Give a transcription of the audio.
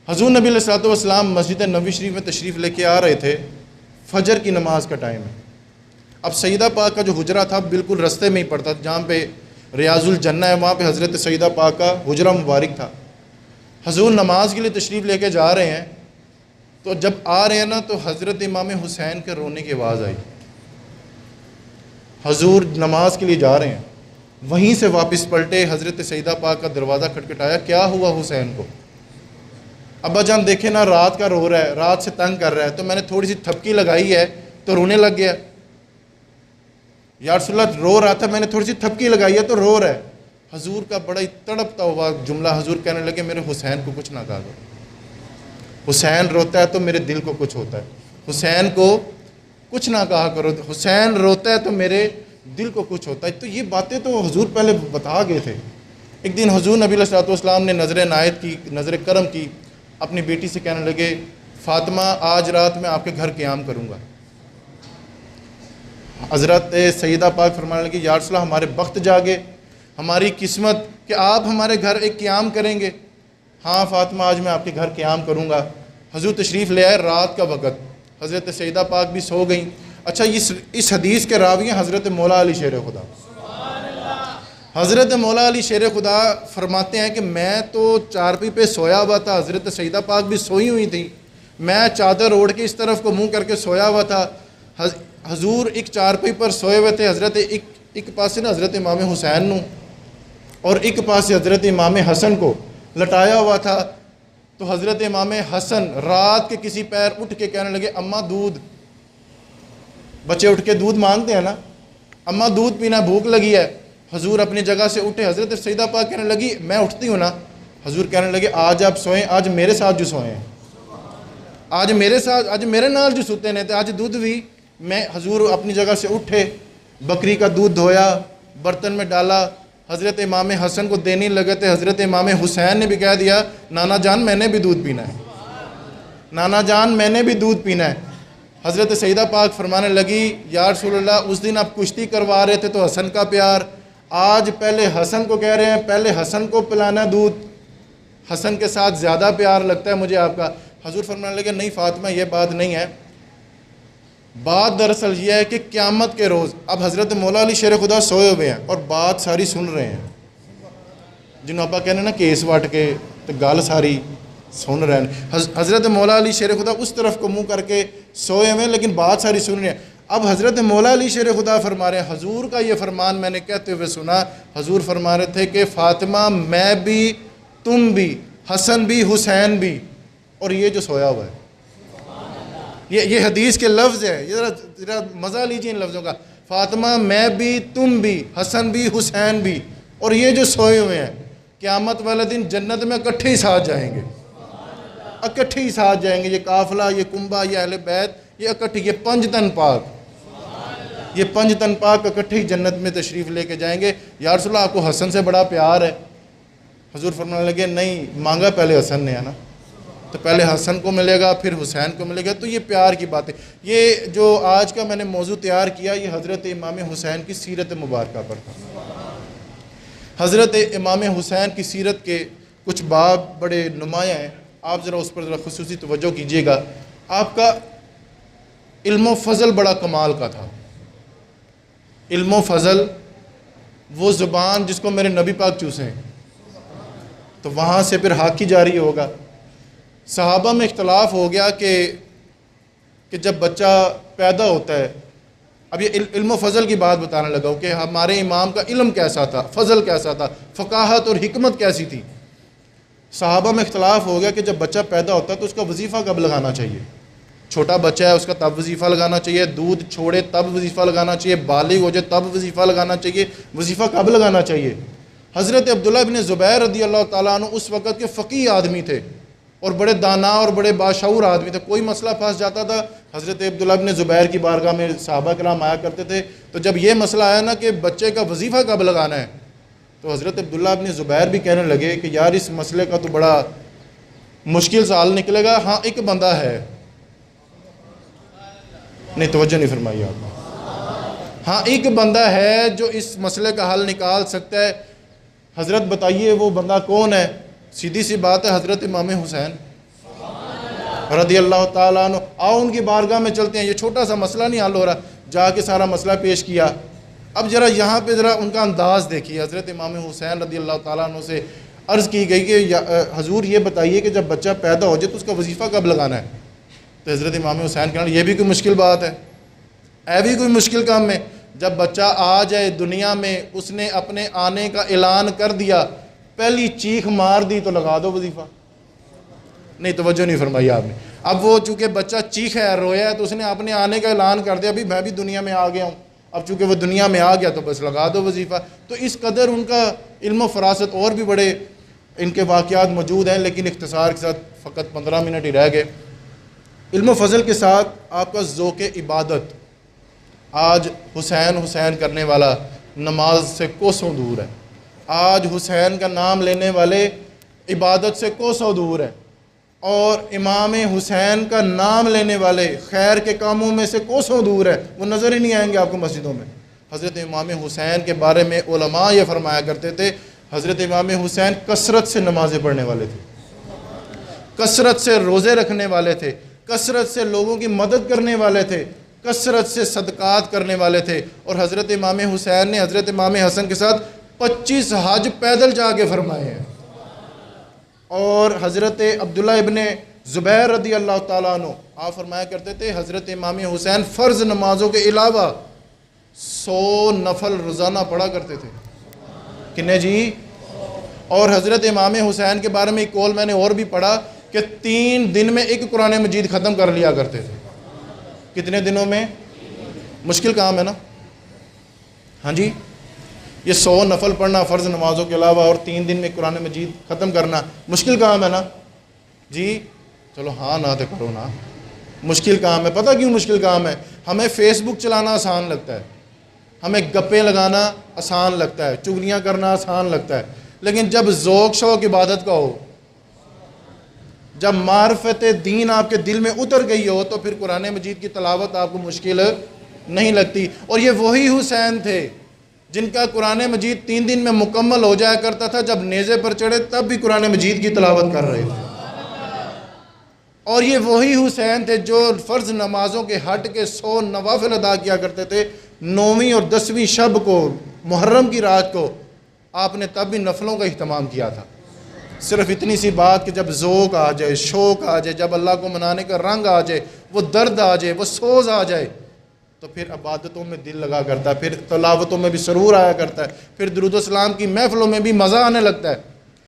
हज़ूर नबी अलैहिस्सलातु वस्सलाम मस्जिद नबवी शरीफ में तशरीफ़ लेके आ रहे थे। फ़जर की नमाज का टाइम है। अब सईदा पाक का जो हुजरा था बिल्कुल रास्ते में ही पड़ता, जहाँ पे रियाजुल जन्ना है वहाँ पे हज़रत सईदा पाक का हुजरा मुबारक था। हजूर नमाज के लिए तशरीफ़ लेके जा रहे हैं, तो जब आ रहे हैं ना तो हज़रत इमाम हुसैन के रोने की आवाज़ आई। हजूर नमाज के लिए जा रहे हैं, वहीं से वापस पलटे, हज़रत सईदा पाक का दरवाज़ा खटखटाया, क्या हुआ हुसैन को? अब्बा जान देखे ना रात का रो रहा है, रात से तंग कर रहा है, तो मैंने थोड़ी सी थपकी लगाई है तो रोने लग गया। या रसूलल्लाह रो रहा था, मैंने थोड़ी सी थपकी लगाई है तो रो रहा है। हजूर का बड़ा ही तड़पता हुआ जुमला, हजूर कहने लगे मेरे हुसैन को कुछ ना कहा करो, हुसैन रोता है तो मेरे दिल को कुछ होता है, हुसैन को कुछ ना कहा करो, हुसैन रोता है तो मेरे दिल को कुछ होता है। तो ये बातें तो हजूर पहले बता गए थे। एक दिन हजूर नबी अलैहिस्सलातु वस्सलाम ने नज़र इनायत की, नज़र करम की, अपनी बेटी से कहने लगे फ़ातिमा आज रात मैं आपके घर क़याम करूँगा। हज़रत सईदा पाक फरमाने लगी या रसूल अल्लाह हमारे बख्त जागे, हमारी किस्मत कि आप हमारे घर एक क़याम करेंगे। हाँ फ़ातिमा आज मैं आपके घर क़याम करूँगा। हजूर तशरीफ़ ले आए, रात का वक़्त, हज़रत सईदा पाक भी सो गई। अच्छा इस हदीस के रावी हैं हज़रत मौला अली शेर खुदा। हज़रत मौला अली शेर खुदा फरमाते हैं कि मैं तो चारपाई पे सोया हुआ था, हज़रत सईदा पाक भी सोई हुई थी, मैं चादर ओढ़ के इस तरफ को मुँह करके सोया हुआ था। हजूर एक चारपाई पर सोए हुए थे, हज़रत एक पास ना हज़रत इमाम हुसैन नू और एक पास हज़रत इमाम हसन को लटाया हुआ था। तो हज़रत इमाम हसन रात के किसी पैर उठ के कहने लगे अम्मा दूध, बच्चे उठ के दूध मांगते हैं ना, अम्मा दूध पीना, भूख लगी है। हजूर अपनी जगह से उठे, हज़रत सईदा पाक कहने लगी मैं उठती हूँ ना। हजूर कहने लगे आज आप सोएं, आज मेरे साथ जो सोएं हैं, आज मेरे साथ, आज मेरे नाल जो सोते ने, तो आज दूध भी मैं। हजूर अपनी जगह से उठे, बकरी का दूध धोया, बर्तन में डाला, हज़रत इमाम हसन को देने लगे थे। हज़रत इमाम हुसैन ने भी कह दिया नाना जान मैंने भी दूध पीना है, नाना जान मैंने भी दूध पीना है। हज़रत सईदा पाक फरमाने लगी या रसूलल्लाह उस दिन आप कुश्ती करवा रहे थे तो हसन का प्यार, आज पहले हसन को कह रहे हैं पहले हसन को पिलाना दूध, हसन के साथ ज़्यादा प्यार लगता है मुझे आपका। हजूर फरमाने लगे नहीं फ़ातिमा ये बात नहीं है, बात दरअसल ये है कि क़यामत के रोज़, अब हज़रत मौला अली शेर खुदा सोए हुए हैं और बात सारी सुन रहे हैं, जिन्होंने आप कहने ना केस वाट के तो गल सारी सुन रहे हैं। हज़रत मौला अली शेर खुदा उस तरफ को मुँह करके सोए हुए हैं लेकिन बात सारी सुन रहे हैं। अब हज़रत मौला अली शेर खुदा फरमा रहे हैं हजूर का ये फरमान मैंने कहते हुए सुना। हजूर फरमा रहे थे कि फ़ातिमा मैं भी, तुम भी, हसन भी, हुसैन भी, और ये जो सोया हुआ है, ये हदीस के लफ्ज़ है, ये ज़रा मज़ा लीजिए इन लफ्ज़ों का। फ़ातिमा मैं भी, तुम भी, हसन भी, हुसैन भी, और ये जो सोए हुए हैं क़यामत वाले दिन जन्नत में इकट्ठे ही साथ जाएंगे, इकट्ठे ही साथ जाएंगे। ये काफ़िला, ये कुंबा, ये अहले बैत, ये इकट्ठे, ये पंज तन पाक, ये पंज तन पाक इकट्ठे ही जन्नत में तशरीफ़ लेके जाएंगे। या रसूलल्लाह आपको हसन से बड़ा प्यार है? हजूर फरमाने लगे नहीं, मांगा पहले हसन ने है ना, तो पहले हसन को मिलेगा फिर हुसैन को मिलेगा। तो ये प्यार की बात है। ये जो आज का मैंने मौजू तैयार किया ये हज़रत इमाम हुसैन की सीरत मुबारक पर था। हज़रत इमाम हुसैन की सीरत के कुछ बाब बड़े नुमायाँ हैं, आप ज़रा उस पर ज़रा खुसूसी तवज्जो कीजिएगा। आपका इल्म फ़ज़ल बड़ा कमाल का था। इल्म फ़ज़ल वो ज़ुबान जिसको मेरे नबी पाक चूसें, तो वहाँ से फिर हाकी जारी होगा। सहाबा में इख्तलाफ हो गया कि जब बच्चा पैदा होता है, अब ये इल्म फ़ज़ल की बात बताने लगा कि हमारे इमाम का इल्म कैसा था, फ़ज़ल कैसा था, फ़काहत और हिकमत कैसी थी। सहाबा में इख्तलाफ हो गया कि जब बच्चा पैदा होता है तो उसका वजीफ़ा कब लगाना चाहिए। छोटा बच्चा है उसका तब वजीफ़ा लगाना चाहिए, दूध छोड़े तब वजीफ़ा लगाना चाहिए, बालिग हो जाए तब वजीफ़ा लगाना चाहिए, वजीफ़ा कब लगाना चाहिए। हज़रत अब्दुल्लाह बिन ज़ुबैर रज़ी अल्लाह तआला अन्हु उस वक़्त के फ़क़ीह आदमी थे और बड़े दाना और बड़े बाशऊर आदमी थे। कोई मसला फंस जाता था हज़रत अब्दुल्लाह बिन ज़ुबैर की बारगाह में सहाबा किराम आया करते थे। तो जब ये मसला आया ना कि बच्चे का वजीफ़ा कब लगाना है, तो हज़रत अब्दुल्लाह बिन ज़ुबैर भी कहने लगे कि यार इस मसले का तो बड़ा मुश्किल सा हल निकलेगा। हाँ एक बंदा है, नहीं तवज्जो नहीं फरमाई आपने, हाँ एक बंदा है जो इस मसले का हल निकाल सकता है। हज़रत बताइए वो बंदा कौन है? सीधी सी बात है, हज़रत इमाम हुसैन। रदी अल्लाह ताला अन्हु, आओ उनकी बारगाह में चलते हैं, ये छोटा सा मसला नहीं हल हो रहा, जाके सारा मसला पेश किया। अब ज़रा यहाँ पे ज़रा उनका अंदाज़ देखिए। हज़रत इमाम हुसैन रदी अल्लाह ताला अन्हु से अर्ज़ की गई कि हजूर ये बताइए कि जब बच्चा पैदा हो जाए तो उसका वजीफ़ा कब लगाना है? तो हज़रत इमाम हुसैन कहना, ये भी कोई मुश्किल बात है, ऐ भी कोई मुश्किल काम है? जब बच्चा आ जाए दुनिया में, उसने अपने आने का ऐलान कर दिया, पहली चीख मार दी तो लगा दो वजीफ़ा। नहीं, तवज्जो नहीं फरमाई आपने। अब वो चूँकि बच्चा चीखा है, रोया है, तो उसने अपने आने का ऐलान कर दिया, अभी मैं भी दुनिया में आ गया हूँ। अब चूँकि वो दुनिया में आ गया तो बस लगा दो वजीफ़ा। तो इस कदर उनका इल्म फ़रासत, और भी बड़े इनके वाक़यात मौजूद हैं, लेकिन इख्तिसार के साथ फ़कत 15 मिनट ही रह गए। इल्म फ़ज़ल के साथ आपका ज़ौक़ इबादत, आज हुसैन हुसैन करने वाला नमाज से कोसों दूर है। आज हुसैन का नाम लेने वाले इबादत से कोसों दूर है, और इमाम हुसैन का नाम लेने वाले खैर के कामों में से कोसों दूर है, वो नज़र ही नहीं आएंगे आपको मस्जिदों में। हज़रत इमाम हुसैन के बारे में उलमा ये फरमाया करते थे, हज़रत इमाम हुसैन कसरत से नमाज़ें पढ़ने वाले थे, कसरत से रोज़े रखने वाले थे, कसरत से लोगों की मदद करने वाले थे, कसरत से सदक़ात करने वाले थे। और हज़रत इमाम हुसैन ने हज़रत इमाम हसन के साथ 25 हज पैदल जाके फरमाए हैं। और हज़रत अब्दुल्ला इब्ने ज़ुबैर रदी अल्लाह ताला अन्हु आप फरमाया करते थे, हज़रत इमाम हुसैन फ़र्ज़ नमाज़ों के अलावा 100 नफल रोज़ाना पढ़ा करते थे। किन्ने जी? और हज़रत इमाम हुसैन के बारे में एक कौल मैंने और भी पढ़ा कि 3 दिन में एक कुरान मजीद ख़त्म कर लिया करते थे। कितने दिनों में? मुश्किल काम है ना। हाँ जी, ये 100 नफल पढ़ना फ़र्ज़ नमाज़ों के अलावा और 3 दिन में कुरान मजीद ख़त्म करना मुश्किल काम है ना जी। चलो हाँ ना तो करो ना, मुश्किल काम है। पता क्यों मुश्किल काम है? हमें फ़ेसबुक चलाना आसान लगता है, हमें गप्पे लगाना आसान लगता है, चुगलियाँ करना आसान लगता है, लेकिन जब ज़ौक़ शौक़ इबादत का हो, जब मार्फत दीन आपके दिल में उतर गई हो, तो फिर कुरान मजीद की तलावत आपको मुश्किल नहीं लगती। और ये वही हुसैन थे जिनका कुरान मजीद 3 दिन में मुकम्मल हो जाया करता था, जब नेज़े पर चढ़े तब भी कुरान मजीद की तलावत कर रहे थे। और ये वही हुसैन थे जो फ़र्ज़ नमाज़ों के हट के 100 नवाफिल अदा किया करते थे। 9वीं और 10वीं शब को, मुहर्रम की रात को, आपने तब भी नफलों का अहतमाम किया था। सिर्फ इतनी सी बात कि जब ज़ौक़ आ जाए, शौक़ आ जाए, जब अल्लाह को मनाने का रंग आ जाए, वो दर्द आ जाए, वो सोज़ आ जाए, तो फिर इबादतों में दिल लगा करता है, फिर तलावतों में भी सरूर आया करता है, फिर दुरूद व सलाम की महफ़िलों में भी मज़ा आने लगता है।